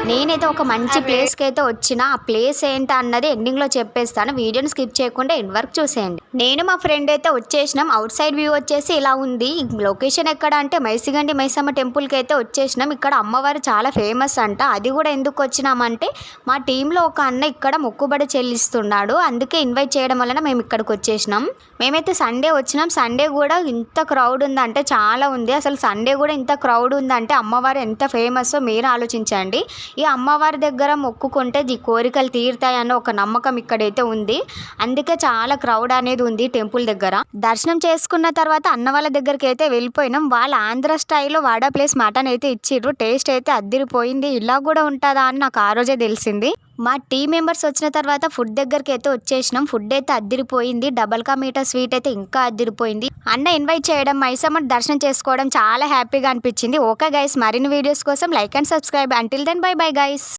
నేనైతే ఒక మంచి ప్లేస్కి అయితే వచ్చిన, ఆ ప్లేస్ ఏంటి అన్నది ఎండింగ్లో చెప్పేస్తాను. వీడియోని స్కిప్ చేయకుండా ఎండ్ వరకు చూసేయండి. నేను మా ఫ్రెండ్ అయితే వచ్చేసినాం. అవుట్ సైడ్ వ్యూ వచ్చేసి ఇలా ఉంది. లొకేషన్ ఎక్కడ అంటే మైసిగండి మైసమ్మ టెంపుల్కి అయితే వచ్చేసినాం. ఇక్కడ అమ్మవారు చాలా ఫేమస్ అంట. అది కూడా ఎందుకు వచ్చినామంటే మా టీంలో ఒక అన్న ఇక్కడ మొక్కుబడి చెల్లిస్తున్నాడు, అందుకే ఇన్వైట్ చేయడం వలన మేము ఇక్కడికి వచ్చేసినాం. మేమైతే సండే వచ్చినాం. సండే కూడా ఇంత క్రౌడ్ ఉందంటే చాలా ఉంది. అసలు సండే కూడా ఇంత క్రౌడ్ ఉందంటే అమ్మవారు ఎంత ఫేమస్సో మీరు ఆలోచించండి. ఈ అమ్మవారి దగ్గర మొక్కుకుంటే ఈ కోరికలు తీరుతాయన్న ఒక నమ్మకం ఇక్కడైతే ఉంది. అందుకే చాలా క్రౌడ్ అనేది ఉంది టెంపుల్ దగ్గర. దర్శనం చేసుకున్న తర్వాత అన్న వాళ్ళ దగ్గరికి అయితే వెళ్ళిపోయినాం. వాళ్ళ ఆంధ్ర స్టైల్లో వాడా ప్లేస్ మటన్ అయితే ఇచ్చిర్రు. టేస్ట్ అయితే అద్దిరిపోయింది. ఇలా కూడా ఉంటుందా అని నాకు ఆ రోజే తెలిసింది. మా టీం మెంబర్స్ వచ్చిన తర్వాత ఫుడ్ దగ్గరికి అయితే వచ్చేసినాం. ఫుడ్ అయితే అద్దిరిపోయింది. డబల్ కా మీఠా స్వీట్ అయితే ఇంకా అద్దిరిపోయింది. అన్న ఇన్వైట్ చేయడం, మైసమ్మ దర్శనం చేసుకోవడం చాలా హ్యాపీగా అనిపించింది. ఓకే గైస్, మరిన్ని వీడియోస్ కోసం like and subscribe. Until then bye bye guys.